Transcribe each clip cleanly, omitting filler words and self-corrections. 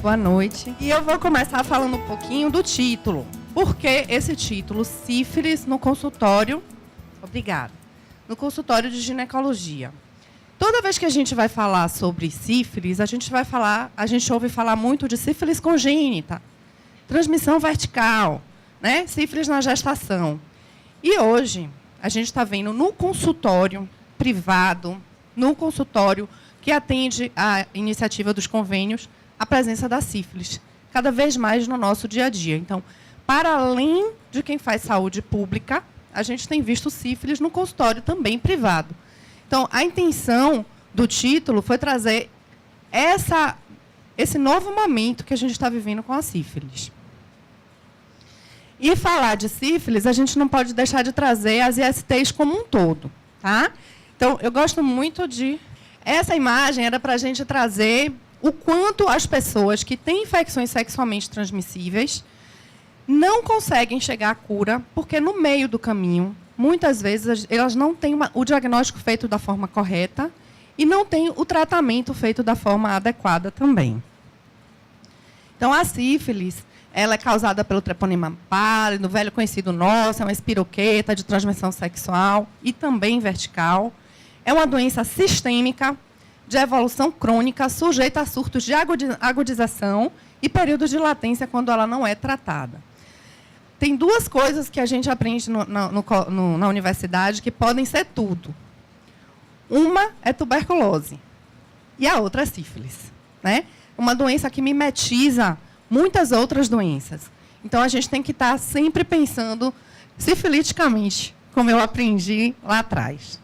Boa noite. E eu vou começar falando um pouquinho do título. Por que esse título? Sífilis no consultório. Obrigada. No consultório de ginecologia. Toda vez que a gente vai falar sobre sífilis, a gente ouve falar muito de sífilis congênita, transmissão vertical, né? Sífilis na gestação. E hoje, a gente está vendo no consultório privado, no consultório que atende à iniciativa dos convênios, a presença da sífilis, cada vez mais no nosso dia a dia. Então, para além de quem faz saúde pública, a gente tem visto sífilis no consultório também privado. Então, a intenção do título foi trazer esse novo momento que a gente está vivendo com a sífilis. E falar de sífilis, a gente não pode deixar de trazer as ISTs como um todo. Tá? Então, eu gosto muito de... Essa imagem era para a gente trazer o quanto as pessoas que têm infecções sexualmente transmissíveis não conseguem chegar à cura, porque no meio do caminho, muitas vezes, elas não têm o diagnóstico feito da forma correta e não têm o tratamento feito da forma adequada também. Então, a sífilis, ela é causada pelo treponema pálido, velho conhecido nosso, é uma espiroqueta de transmissão sexual e também vertical. É uma doença sistêmica, de evolução crônica, sujeita a surtos de agudização e períodos de latência quando ela não é tratada. Tem duas coisas que a gente aprende na universidade que podem ser tudo. Uma é tuberculose e a outra é sífilis, né? Uma doença que mimetiza muitas outras doenças. Então, a gente tem que estar sempre pensando sifiliticamente, como eu aprendi lá atrás.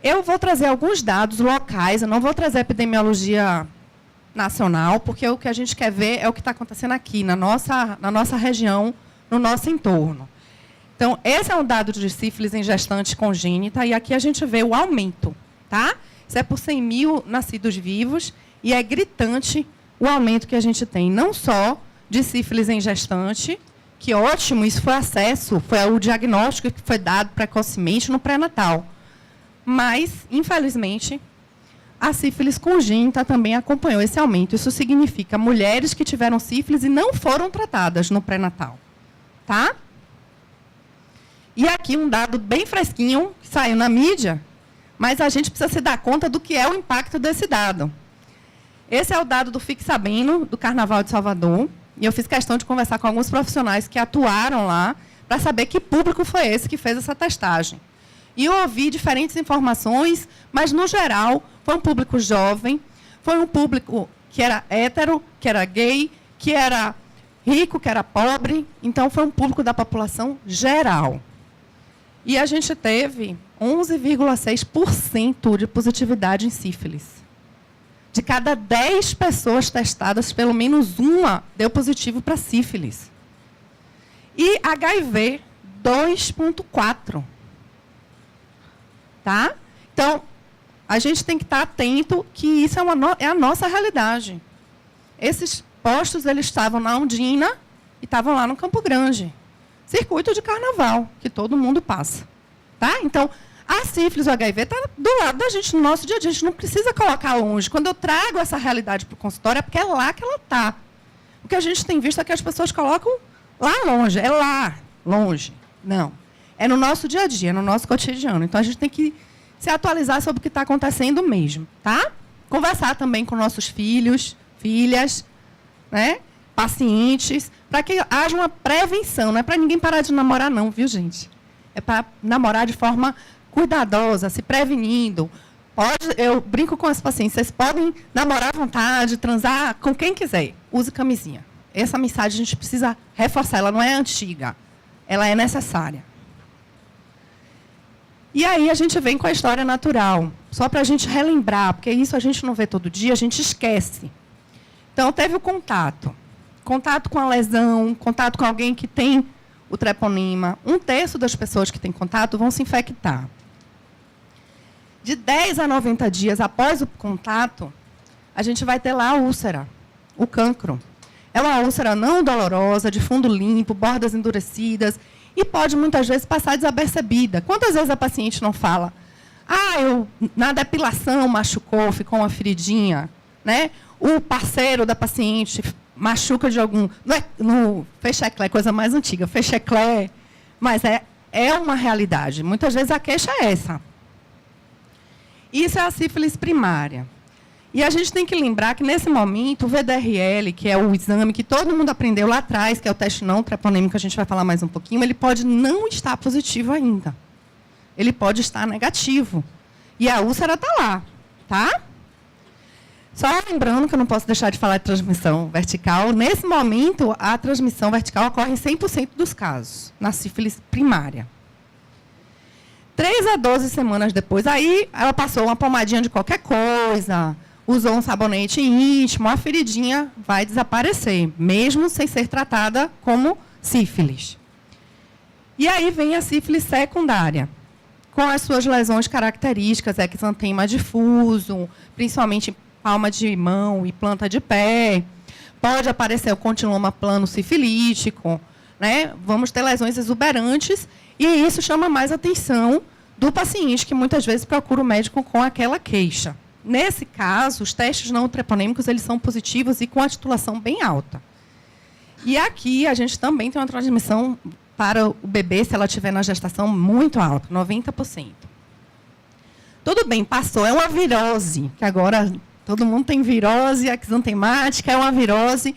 Eu vou trazer alguns dados locais, eu não vou trazer epidemiologia nacional, porque o que a gente quer ver é o que está acontecendo aqui, na nossa região, no nosso entorno. Então, esse é um dado de sífilis em gestante congênita, e aqui a gente vê o aumento. Tá? Isso é por 100 mil nascidos vivos, e é gritante o aumento que a gente tem, não só de sífilis em gestante, que ótimo, isso foi o diagnóstico que foi dado precocemente no pré-natal. Mas, infelizmente, a sífilis congênita também acompanhou esse aumento. Isso significa mulheres que tiveram sífilis e não foram tratadas no pré-natal. Tá? E aqui um dado bem fresquinho, que saiu na mídia, mas a gente precisa se dar conta do que é o impacto desse dado. Esse é o dado do Fique Sabendo, do Carnaval de Salvador, e eu fiz questão de conversar com alguns profissionais que atuaram lá, para saber que público foi esse que fez essa testagem. E eu ouvi diferentes informações, mas, no geral, foi um público jovem, foi um público que era hétero, que era gay, que era rico, que era pobre. Então, foi um público da população geral. E a gente teve 11,6% de positividade em sífilis. De cada 10 pessoas testadas, pelo menos uma deu positivo para sífilis. E HIV, 2,4%. Tá? Então, a gente tem que estar atento que isso é a nossa realidade. Esses postos eles estavam na Ondina e estavam lá no Campo Grande. Circuito de carnaval, que todo mundo passa. Tá? Então, a sífilis, o HIV, está do lado da gente, no nosso dia a dia. A gente não precisa colocar longe. Quando eu trago essa realidade para o consultório, é porque é lá que ela está. O que a gente tem visto é que as pessoas colocam lá longe. É lá, longe. Não. É no nosso dia a dia, é no nosso cotidiano. Então, a gente tem que se atualizar sobre o que está acontecendo mesmo. Tá? Conversar também com nossos filhos, filhas, né? Pacientes, para que haja uma prevenção. Não é para ninguém parar de namorar, não, viu, gente? É para namorar de forma cuidadosa, se prevenindo. Eu brinco com as pacientes, vocês podem namorar à vontade, transar com quem quiser. Use camisinha. Essa mensagem a gente precisa reforçar, ela não é antiga, ela é necessária. E aí a gente vem com a história natural, só para a gente relembrar, porque isso a gente não vê todo dia, a gente esquece. Então, teve o contato com a lesão, contato com alguém que tem o treponema. 1/3 das pessoas que têm contato vão se infectar. De 10 a 90 dias após o contato, a gente vai ter lá a úlcera, o cancro. É uma úlcera não dolorosa, de fundo limpo, bordas endurecidas, e pode, muitas vezes, passar desapercebida. Quantas vezes a paciente não fala, na depilação machucou, ficou uma feridinha? né? O parceiro da paciente machuca de algum... No fecheclé, coisa mais antiga, fecheclé, mas é uma realidade. Muitas vezes a queixa é essa. Isso é a sífilis primária. E a gente tem que lembrar que, nesse momento, o VDRL, que é o exame que todo mundo aprendeu lá atrás, que é o teste não treponêmico, que a gente vai falar mais um pouquinho, ele pode não estar positivo ainda. Ele pode estar negativo. E a úlcera está lá, tá? Só lembrando que eu não posso deixar de falar de transmissão vertical. Nesse momento, a transmissão vertical ocorre em 100% dos casos, na sífilis primária. 3 a 12 semanas depois, aí ela passou uma pomadinha de qualquer coisa, usou um sabonete íntimo, a feridinha vai desaparecer, mesmo sem ser tratada como sífilis. E aí vem a sífilis secundária, com as suas lesões características, exantema difuso, principalmente palma de mão e planta de pé. Pode aparecer o condiloma plano sifilítico, né? Vamos ter lesões exuberantes, e isso chama mais atenção do paciente, que muitas vezes procura o médico com aquela queixa. Nesse caso, os testes não treponêmicos eles são positivos e com a titulação bem alta. E aqui a gente também tem uma transmissão para o bebê, se ela estiver na gestação, muito alta, 90%. Tudo bem, passou, é uma virose, que agora todo mundo tem virose exantemática, é uma virose,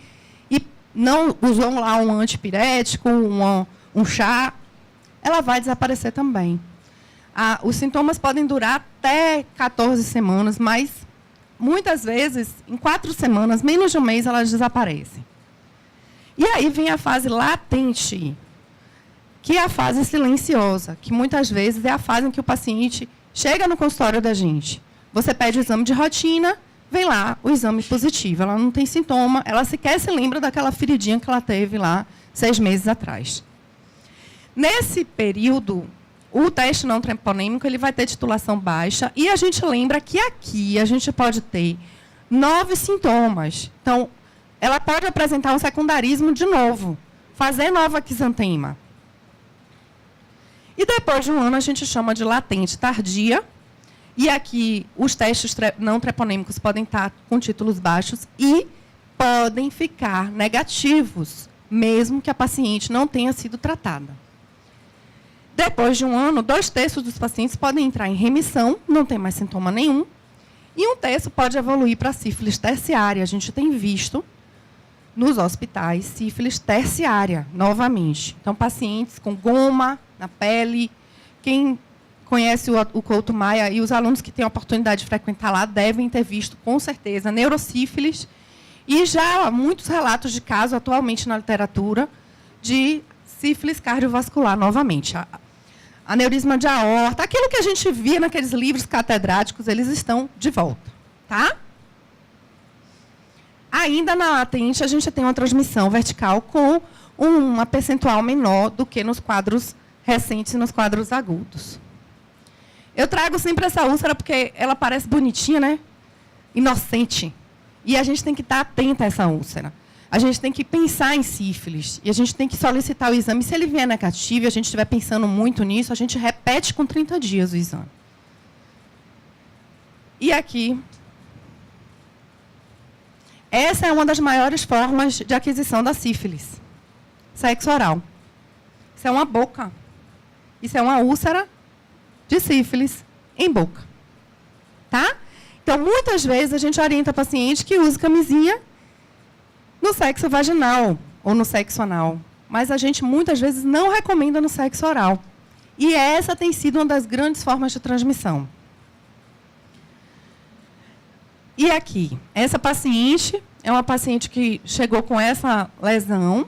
e não usou lá um antipirético, um chá, ela vai desaparecer também. Os sintomas podem durar até 14 semanas, mas, muitas vezes, em 4 semanas, menos de um mês, elas desaparecem. E aí vem a fase latente, que é a fase silenciosa, que muitas vezes é a fase em que o paciente chega no consultório da gente. Você pede o exame de rotina, vem lá o exame positivo. Ela não tem sintoma, ela sequer se lembra daquela feridinha que ela teve lá 6 meses atrás. Nesse período, o teste não treponêmico ele vai ter titulação baixa, e a gente lembra que aqui a gente pode ter 9 sintomas. Então, ela pode apresentar um secundarismo de novo, fazer nova exantema. E depois de um ano, a gente chama de latente tardia. E aqui, os testes não treponêmicos podem estar com títulos baixos e podem ficar negativos, mesmo que a paciente não tenha sido tratada. Depois de um ano, 2/3 dos pacientes podem entrar em remissão, não tem mais sintoma nenhum, e 1/3 pode evoluir para sífilis terciária. A gente tem visto nos hospitais sífilis terciária, novamente. Então, pacientes com goma na pele. Quem conhece o Couto Maia e os alunos que têm a oportunidade de frequentar lá devem ter visto, com certeza, neurosífilis. E já há muitos relatos de caso, atualmente, na literatura, de sífilis cardiovascular, novamente. Aneurisma de aorta, aquilo que a gente via naqueles livros catedráticos, eles estão de volta. Tá? Ainda na latente, a gente tem uma transmissão vertical com uma percentual menor do que nos quadros recentes e nos quadros agudos. Eu trago sempre essa úlcera porque ela parece bonitinha, né? Inocente. E a gente tem que estar atenta a essa úlcera. A gente tem que pensar em sífilis. E a gente tem que solicitar o exame. Se ele vier negativo e a gente estiver pensando muito nisso, a gente repete com 30 dias o exame. E aqui, essa é uma das maiores formas de aquisição da sífilis. Sexo oral. Isso é uma boca. Isso é uma úlcera de sífilis em boca. Tá? Então, muitas vezes, a gente orienta paciente que use camisinha no sexo vaginal ou no sexo anal. Mas a gente, muitas vezes, não recomenda no sexo oral. E essa tem sido uma das grandes formas de transmissão. E aqui, essa paciente é uma paciente que chegou com essa lesão,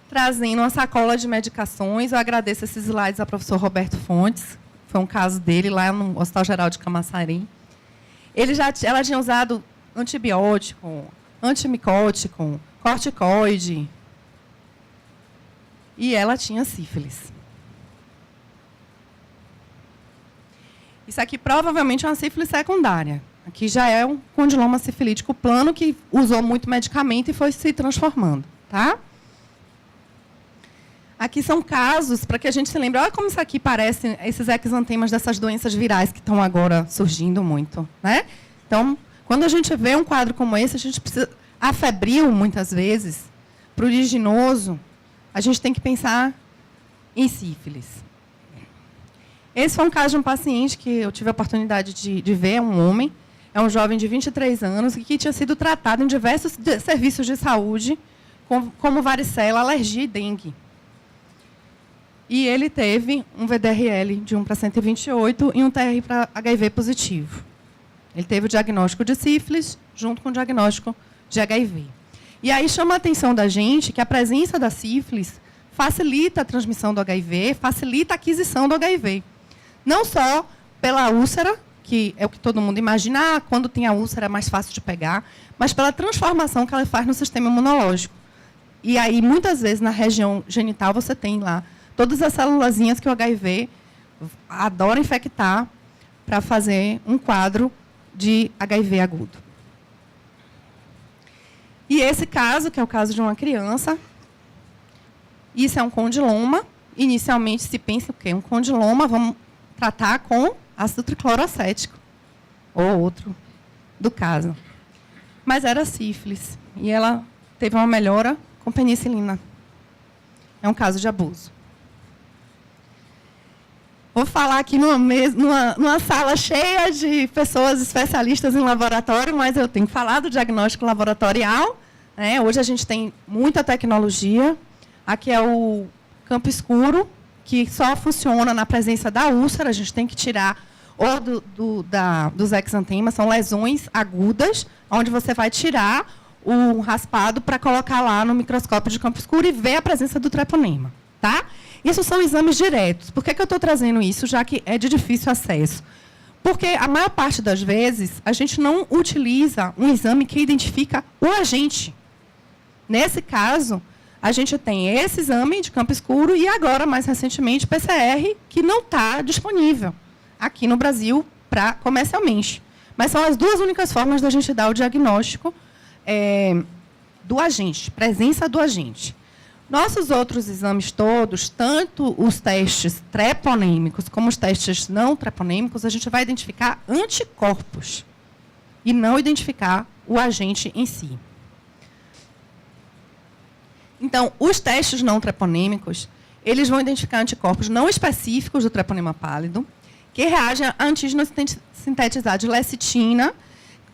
trazendo uma sacola de medicações. Eu agradeço esses slides ao professor Roberto Fontes. Foi um caso dele lá no Hospital Geral de Camaçari. Ela tinha usado antibiótico, antimicótico, corticoide. E ela tinha sífilis. Isso aqui provavelmente é uma sífilis secundária. Aqui já é um condiloma sifilítico plano que usou muito medicamento e foi se transformando. Tá? Aqui são casos, para que a gente se lembre, olha como isso aqui parece, esses exantemas dessas doenças virais que estão agora surgindo muito. Né? Então, Quando a gente vê um quadro como esse, a gente precisa... A febril, muitas vezes, pruriginoso, a gente tem que pensar em sífilis. Esse foi um caso de um paciente que eu tive a oportunidade de ver, um homem, é um jovem de 23 anos, que tinha sido tratado em diversos serviços de saúde, como varicela, alergia e dengue. E ele teve um VDRL de 1 para 128 e um TR para HIV positivo. Ele teve o diagnóstico de sífilis junto com o diagnóstico de HIV. E aí chama a atenção da gente que a presença da sífilis facilita a transmissão do HIV, facilita a aquisição do HIV. Não só pela úlcera, que é o que todo mundo imagina, quando tem a úlcera é mais fácil de pegar, mas pela transformação que ela faz no sistema imunológico. E aí, muitas vezes, na região genital, você tem lá todas as célulazinhas que o HIV adora infectar para fazer um quadro de HIV agudo. E esse caso, que é o caso de uma criança, isso é um condiloma. Inicialmente se pensa o quê? Um condiloma, vamos tratar com ácido tricloroacético, ou outro do caso. Mas era sífilis, e ela teve uma melhora com penicilina. É um caso de abuso. Vou falar aqui numa sala cheia de pessoas especialistas em laboratório, mas eu tenho que falar do diagnóstico laboratorial. Né? Hoje a gente tem muita tecnologia. Aqui é o campo escuro, que só funciona na presença da úlcera. A gente tem que tirar ou dos exantemas, são lesões agudas, onde você vai tirar o raspado para colocar lá no microscópio de campo escuro e ver a presença do treponema. Tá? Isso são exames diretos. Por que eu estou trazendo isso, já que é de difícil acesso? Porque, a maior parte das vezes, a gente não utiliza um exame que identifica o agente. Nesse caso, a gente tem esse exame de campo escuro e, agora, mais recentemente, PCR, que não está disponível aqui no Brasil comercialmente. Mas são as duas únicas formas da gente dar o diagnóstico do agente, presença do agente. Nossos outros exames todos, tanto os testes treponêmicos como os testes não treponêmicos, a gente vai identificar anticorpos e não identificar o agente em si. Então, os testes não treponêmicos, eles vão identificar anticorpos não específicos do treponema pálido, que reagem a antígenos sintetizados de lecitina,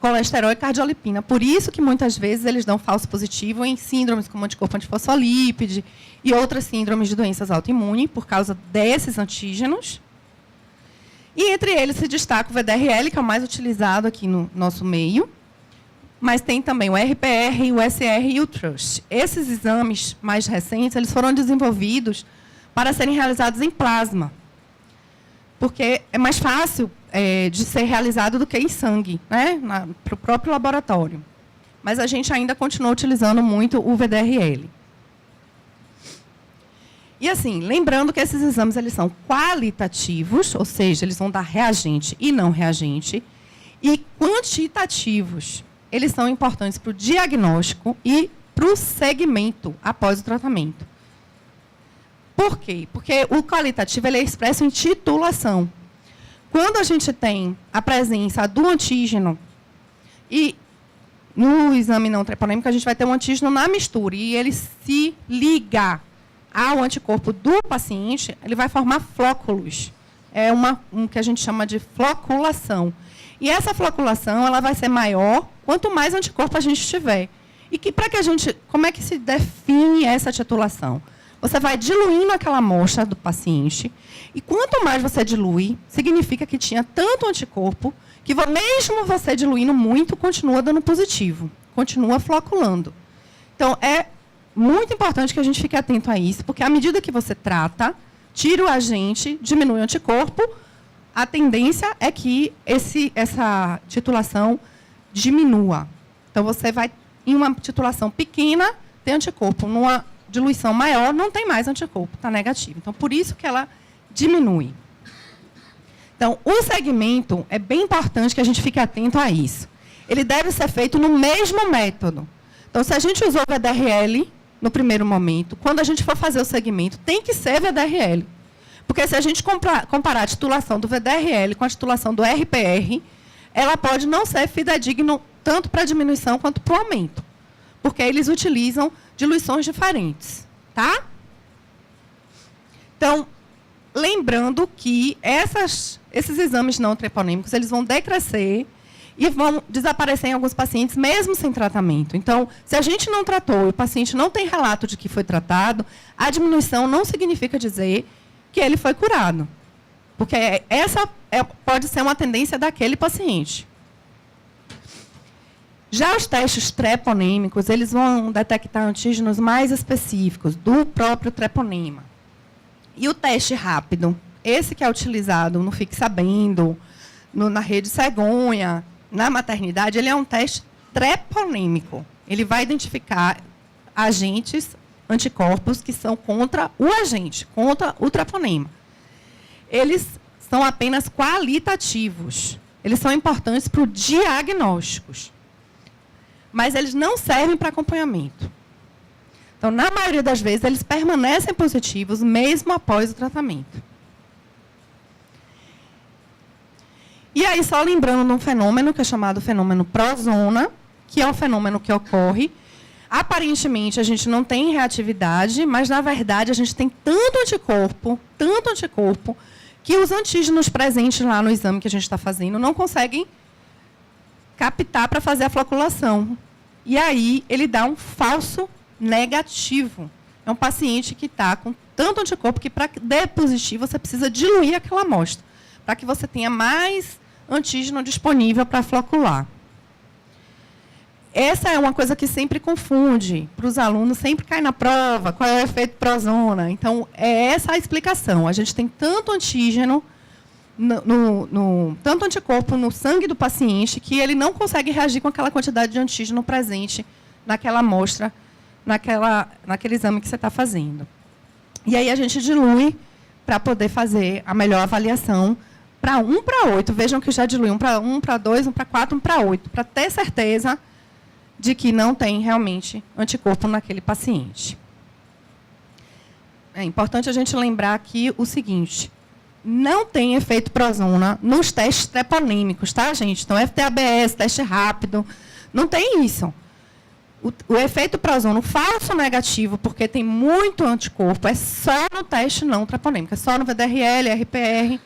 colesterol e cardiolipina. Por isso que, muitas vezes, eles dão falso positivo em síndromes como anticorpo antifosfolípide e outras síndromes de doenças autoimunes, por causa desses antígenos. E, entre eles, se destaca o VDRL, que é o mais utilizado aqui no nosso meio, mas tem também o RPR, o SR e o TRUST. Esses exames mais recentes, eles foram desenvolvidos para serem realizados em plasma, porque é mais fácil de ser realizado do que em sangue, né, para o próprio laboratório. Mas a gente ainda continua utilizando muito o VDRL. E, assim, lembrando que esses exames eles são qualitativos, ou seja, eles vão dar reagente e não reagente, e quantitativos. Eles são importantes para o diagnóstico e para o segmento após o tratamento. Por quê? Porque o qualitativo ele é expresso em titulação. Quando a gente tem a presença do antígeno, e no exame não treponêmico, a gente vai ter um antígeno na mistura, e ele se liga ao anticorpo do paciente, ele vai formar flóculos. É um que a gente chama de floculação. E essa floculação ela vai ser maior quanto mais anticorpo a gente tiver. E como é que se define essa titulação? Você vai diluindo aquela amostra do paciente, e quanto mais você dilui, significa que tinha tanto anticorpo, que mesmo você diluindo muito, continua dando positivo, continua floculando. Então, é muito importante que a gente fique atento a isso, porque à medida que você trata, tira o agente, diminui o anticorpo, a tendência é que essa titulação diminua. Então, você vai, em uma titulação pequena, ter anticorpo. Numa diluição maior, não tem mais anticorpo, está negativo. Então, por isso que ela diminui. Então, o segmento, é bem importante que a gente fique atento a isso. Ele deve ser feito no mesmo método. Então, se a gente usou o VDRL no primeiro momento, quando a gente for fazer o segmento, tem que ser VDRL. Porque se a gente comparar a titulação do VDRL com a titulação do RPR, ela pode não ser fidedigna tanto para a diminuição quanto para o aumento, porque eles utilizam diluições diferentes. Tá? Então, lembrando que esses exames não treponêmicos, eles vão decrescer e vão desaparecer em alguns pacientes, mesmo sem tratamento. Então, se a gente não tratou e o paciente não tem relato de que foi tratado, a diminuição não significa dizer que ele foi curado. Porque essa pode ser uma tendência daquele paciente. Já os testes treponêmicos, eles vão detectar antígenos mais específicos do próprio treponema. E o teste rápido, esse que é utilizado no Fique Sabendo, na rede Cegonha, na maternidade, ele é um teste treponêmico. Ele vai identificar agentes, anticorpos, que são contra o agente, contra o treponema. Eles são apenas qualitativos. Eles são importantes para o diagnósticos. Mas eles não servem para acompanhamento. Então, na maioria das vezes, eles permanecem positivos mesmo após o tratamento. E aí, só lembrando de um fenômeno que é chamado fenômeno prozona, que é um fenômeno que ocorre. Aparentemente, a gente não tem reatividade, mas, na verdade, a gente tem tanto anticorpo, que os antígenos presentes lá no exame que a gente está fazendo não conseguem captar para fazer a floculação. E aí, ele dá um falso negativo. É um paciente que está com tanto anticorpo que, para dar positivo, você precisa diluir aquela amostra, para que você tenha mais antígeno disponível para flocular. Essa é uma coisa que sempre confunde para os alunos, sempre cai na prova, qual é o efeito prozona. Então, é essa a explicação. A gente tem tanto antígeno, tanto anticorpo no sangue do paciente, que ele não consegue reagir com aquela quantidade de antígeno presente naquela amostra, naquele exame que você está fazendo. E aí a gente dilui para poder fazer a melhor avaliação para 1 para 8. Vejam que já dilui 1 para 1, para 2, 1 para 4, 1 para 8, para ter certeza de que não tem realmente anticorpo naquele paciente. É importante a gente lembrar aqui o seguinte: não tem efeito prozona nos testes treponêmicos, tá, gente? Então, FT-ABS, teste rápido, não tem isso. O efeito prozona, o falso negativo, porque tem muito anticorpo, é só no teste não treponêmico, é só no VDRL, RPR,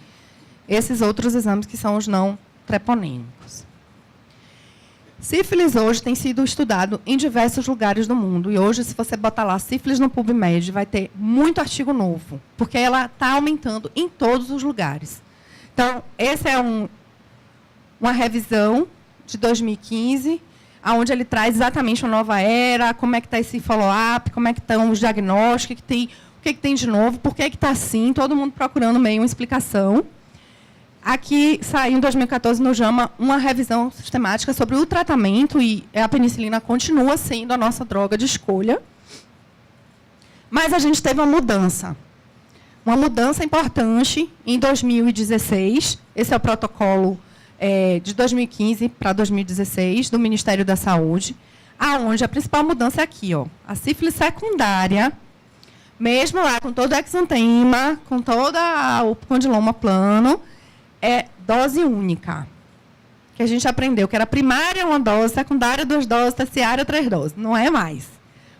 esses outros exames que são os não treponêmicos. Sífilis hoje tem sido estudado em diversos lugares do mundo. E hoje, se você botar lá sífilis no PubMed, vai ter muito artigo novo, porque ela está aumentando em todos os lugares. Então, essa é uma revisão de 2015, onde ele traz exatamente uma nova era, como é que está esse follow-up, como é que estão os diagnósticos, o que tem de novo, por que está assim, todo mundo procurando meio uma explicação. Aqui saiu em 2014 no JAMA uma revisão sistemática sobre o tratamento, e a penicilina continua sendo a nossa droga de escolha. Mas a gente teve uma mudança importante em 2016. Esse é o protocolo de 2015 para 2016 do Ministério da Saúde, aonde a principal mudança é aqui, ó, a sífilis secundária, mesmo lá com todo o exantema, com todo o condiloma plano, é dose única, que a gente aprendeu que era primária 1 dose, secundária 2 doses, terciária 3 doses. Não é mais.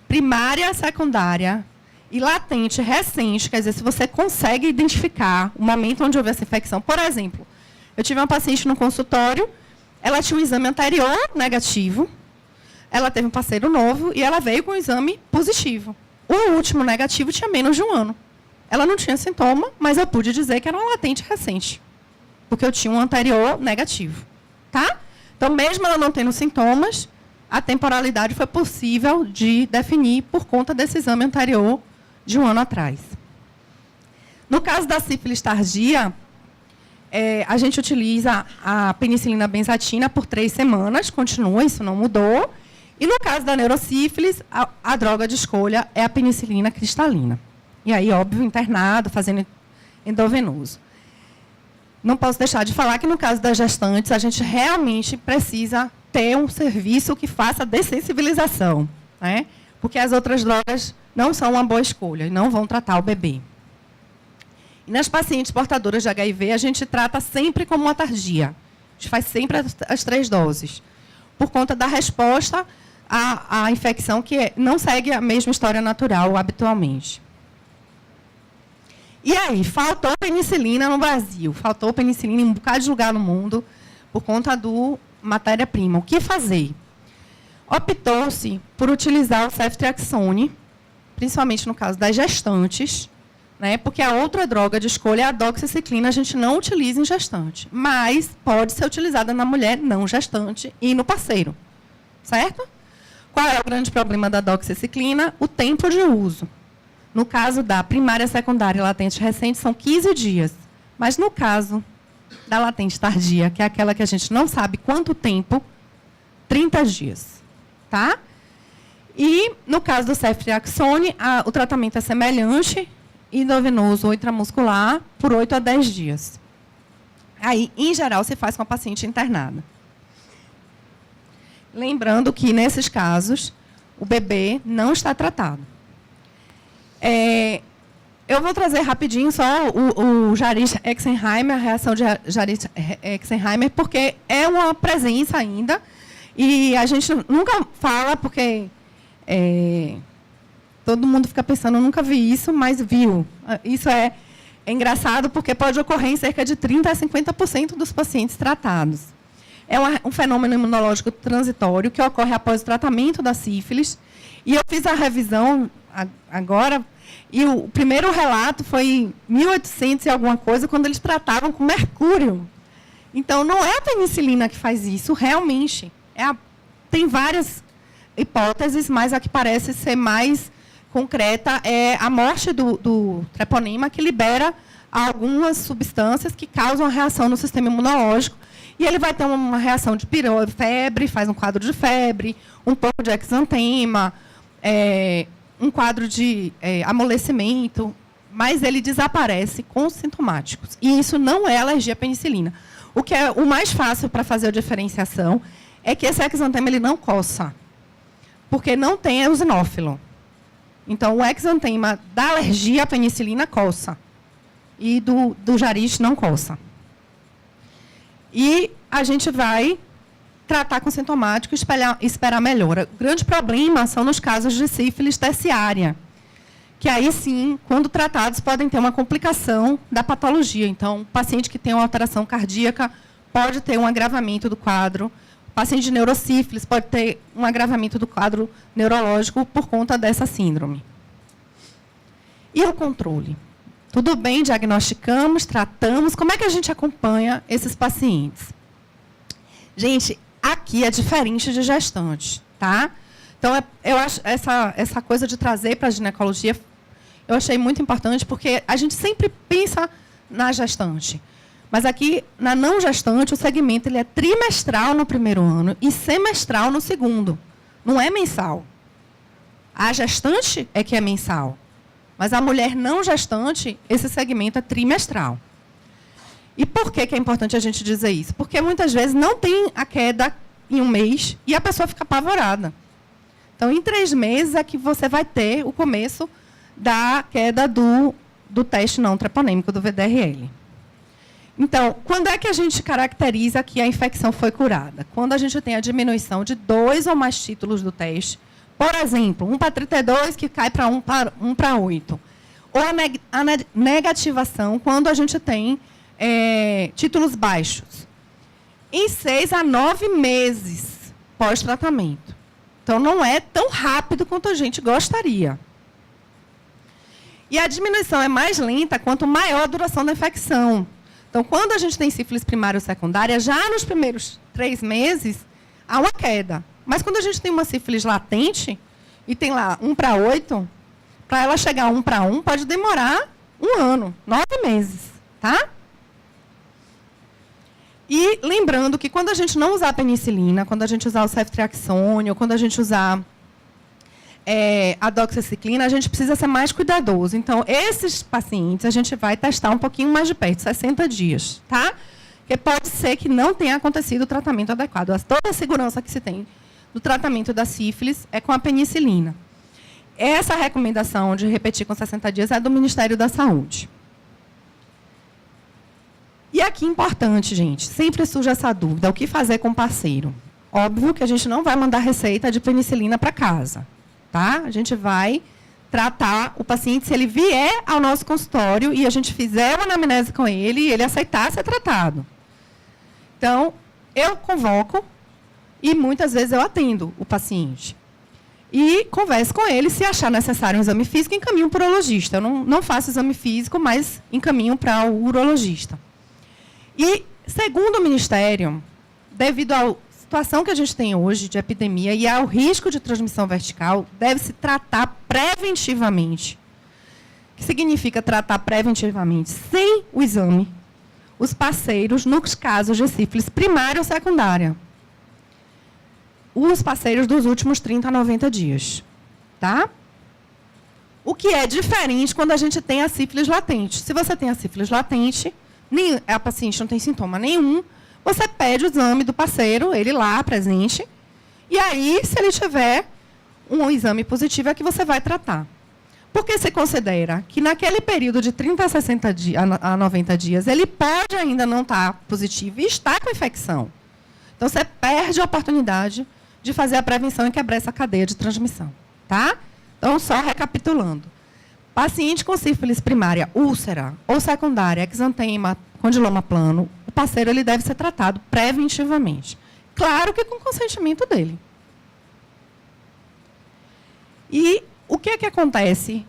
Primária, secundária e latente, recente, quer dizer, se você consegue identificar o momento onde houve essa infecção. Por exemplo, eu tive uma paciente no consultório, ela tinha um exame anterior negativo, ela teve um parceiro novo e ela veio com um exame positivo. O último negativo tinha menos de 1 ano. Ela não tinha sintoma, mas eu pude dizer que era uma latente recente, porque eu tinha um anterior negativo. Tá? Então, mesmo ela não tendo sintomas, a temporalidade foi possível de definir por conta desse exame anterior de 1 ano atrás. No caso da sífilis tardia, a gente utiliza a penicilina benzatina por 3 semanas, continua, isso não mudou. E no caso da neurosífilis, a droga de escolha é a penicilina cristalina. E aí, óbvio, internado, fazendo endovenoso. Não posso deixar de falar que, no caso das gestantes, a gente realmente precisa ter um serviço que faça dessensibilização, né? Porque as outras drogas não são uma boa escolha e não vão tratar o bebê. E nas pacientes portadoras de HIV, a gente trata sempre como uma tardia. gente faz sempre as 3 doses, por conta da resposta à infecção, que não segue a mesma história natural habitualmente. E aí, faltou penicilina no Brasil, faltou penicilina em um bocado de lugar no mundo, por conta do matéria-prima. O que fazer? Optou-se por utilizar o ceftriaxone, principalmente no caso das gestantes, né, porque a outra droga de escolha é a doxiciclina, a gente não utiliza em gestante, mas pode ser utilizada na mulher não gestante e no parceiro, certo? Qual é o grande problema da doxiciclina? O tempo de uso. No caso da primária, secundária e latente recente, são 15 dias. Mas no caso da latente tardia, que é aquela que a gente não sabe quanto tempo, 30 dias. Tá? E, no caso do ceftriaxone, o tratamento é semelhante, endovenoso ou intramuscular, por 8 a 10 dias. Aí, em geral, se faz com a paciente internada. Lembrando que, nesses casos, o bebê não está tratado. Eu vou trazer rapidinho só o Jarit-Exenheimer, a reação de Jarit-Exenheimer, porque é uma presença ainda, e a gente nunca fala, porque todo mundo fica pensando, eu nunca vi isso, mas viu. Isso é engraçado, porque pode ocorrer em cerca de 30% a 50% dos pacientes tratados. É um fenômeno imunológico transitório que ocorre após o tratamento da sífilis. E eu fiz a revisão agora, e o primeiro relato foi em 1800 e alguma coisa, quando eles tratavam com mercúrio. Então, não é a penicilina que faz isso, realmente. Tem várias hipóteses, mas a que parece ser mais concreta é a morte do treponema, que libera algumas substâncias que causam a reação no sistema imunológico. E ele vai ter uma reação de febre, faz um quadro de febre, um pouco de exantema, um quadro de amolecimento, mas ele desaparece com sintomáticos. E isso não é alergia à penicilina. O que é o mais fácil para fazer a diferenciação é que esse exantema ele não coça, porque não tem eosinófilo. Então, o exantema da alergia à penicilina coça, e do Jarit não coça. E a gente vai tratar com sintomático e esperar melhora. O grande problema são nos casos de sífilis terciária, que aí sim, quando tratados, podem ter uma complicação da patologia. Então, o paciente que tem uma alteração cardíaca pode ter um agravamento do quadro. O paciente de neurosífilis pode ter um agravamento do quadro neurológico por conta dessa síndrome. E o controle? Tudo bem, diagnosticamos, tratamos. Como é que a gente acompanha esses pacientes? Gente, aqui é diferente de gestante, tá? Então, eu acho essa coisa de trazer para a ginecologia, eu achei muito importante, porque a gente sempre pensa na gestante. Mas aqui, na não gestante, o segmento ele é trimestral no primeiro ano e semestral no segundo. Não é mensal. A gestante é que é mensal. Mas a mulher não gestante, esse segmento é trimestral. E por que é importante a gente dizer isso? Porque muitas vezes não tem a queda em um mês e a pessoa fica apavorada. Então, em 3 meses é que você vai ter o começo da queda do teste não treponêmico, do VDRL. Então, quando é que a gente caracteriza que a infecção foi curada? Quando a gente tem a diminuição de 2 ou mais títulos do teste. Por exemplo, 1 para 32, que cai para 1 para 8. Ou a negativação, quando a gente tem títulos baixos. Em 6 a 9 meses pós-tratamento. Então, não é tão rápido quanto a gente gostaria. E a diminuição é mais lenta quanto maior a duração da infecção. Então, quando a gente tem sífilis primária ou secundária, já nos primeiros 3 meses, há uma queda. Mas quando a gente tem uma sífilis latente, e tem lá 1 para 8, para ela chegar a 1 para 1, pode demorar 1 ano, 9 meses. Tá? E lembrando que quando a gente não usar a penicilina, quando a gente usar o ceftriaxone, ou quando a gente usar a doxiciclina, a gente precisa ser mais cuidadoso. Então, esses pacientes a gente vai testar um pouquinho mais de perto, 60 dias. Tá? Porque pode ser que não tenha acontecido o tratamento adequado. Toda a segurança que se tem do tratamento da sífilis é com a penicilina. Essa recomendação de repetir com 60 dias é do Ministério da Saúde. E aqui, importante, gente, sempre surge essa dúvida, o que fazer com o parceiro? Óbvio que a gente não vai mandar receita de penicilina para casa, tá? A gente vai tratar o paciente, se ele vier ao nosso consultório e a gente fizer uma anamnese com ele e ele aceitar ser tratado. Então, eu convoco e muitas vezes eu atendo o paciente. E converso com ele, se achar necessário um exame físico, encaminho para o urologista. Eu não faço exame físico, mas encaminho para o urologista. E, segundo o Ministério, devido à situação que a gente tem hoje de epidemia e ao risco de transmissão vertical, deve-se tratar preventivamente. O que significa tratar preventivamente? Sem o exame, os parceiros, nos casos de sífilis primária ou secundária. Os parceiros dos últimos 30 a 90 dias. Tá? O que é diferente quando a gente tem a sífilis latente. Se você tem a sífilis latente, a paciente não tem sintoma nenhum, você pede o exame do parceiro, ele lá presente, e aí, se ele tiver um exame positivo, é que você vai tratar. Porque se considera que naquele período de 30 a 90 dias, ele pode ainda não estar positivo e está com infecção. Então, você perde a oportunidade de fazer a prevenção e quebrar essa cadeia de transmissão. Tá? Então, só recapitulando. Paciente com sífilis primária, úlcera ou secundária, exantema, condiloma plano, o parceiro ele deve ser tratado preventivamente. Claro que com consentimento dele. E o que é que acontece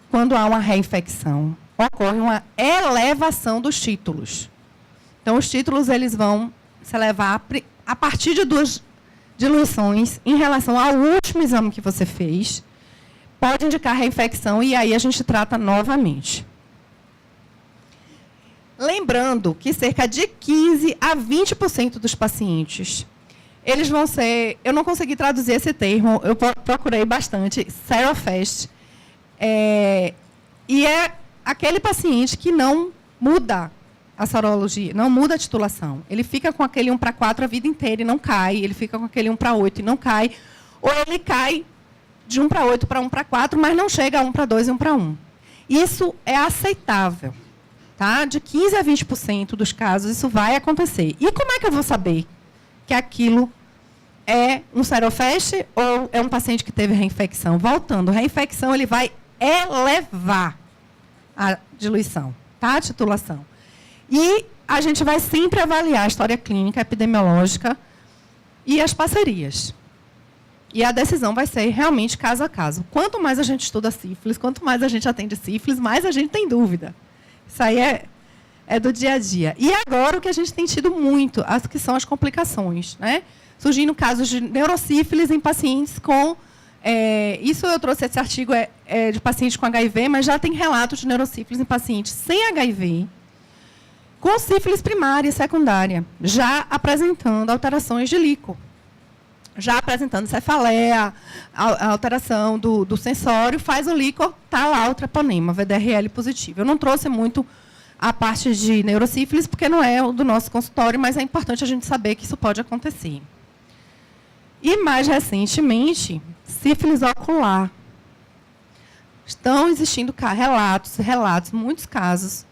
quando há uma reinfecção? Ocorre uma elevação dos títulos. Então, os títulos eles vão se elevar a partir de 2 diluições em relação ao último exame que você fez. Pode indicar reinfecção e aí a gente trata novamente. Lembrando que cerca de 15% a 20% dos pacientes, eles vão ser... Eu não consegui traduzir esse termo, eu procurei bastante, serofast. E é aquele paciente que não muda a sorologia, não muda a titulação. Ele fica com aquele 1/4 a vida inteira e não cai, ele fica com aquele 1/8 e não cai, ou ele cai de 1/8 para 1/4, mas não chega a 1/2 e 1/1. Isso é aceitável. Tá? De 15% a 20% dos casos, isso vai acontecer. E como é que eu vou saber que aquilo é um serofast ou é um paciente que teve reinfecção? Voltando, reinfecção ele vai elevar a diluição, tá? A titulação. E a gente vai sempre avaliar a história clínica, epidemiológica e as parcerias. E a decisão vai ser realmente caso a caso. Quanto mais a gente estuda sífilis, quanto mais a gente atende sífilis, mais a gente tem dúvida. Isso aí é do dia a dia. E agora o que a gente tem tido muito, que são as complicações, né? Surgindo casos de neurosífilis em pacientes com... isso eu trouxe esse artigo de pacientes com HIV, mas já tem relatos de neurosífilis em pacientes sem HIV, com sífilis primária e secundária, já apresentando alterações de líquor, já apresentando cefaleia, a alteração do sensório, faz o líquor, está lá o treponema, VDRL positivo. Eu não trouxe muito a parte de neurosífilis, porque não é o do nosso consultório, mas é importante a gente saber que isso pode acontecer. E, mais recentemente, sífilis ocular. Estão existindo relatos, muitos casos,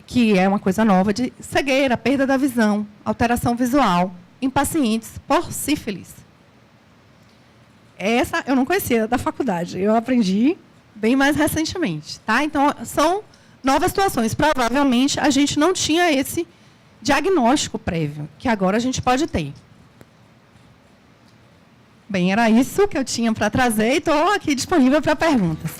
que é uma coisa nova, de cegueira, perda da visão, alteração visual, em pacientes por sífilis. Essa eu não conhecia da faculdade, eu aprendi bem mais recentemente. Tá? Então, são novas situações. Provavelmente, a gente não tinha esse diagnóstico prévio, que agora a gente pode ter. Bem, era isso que eu tinha para trazer e estou aqui disponível para perguntas.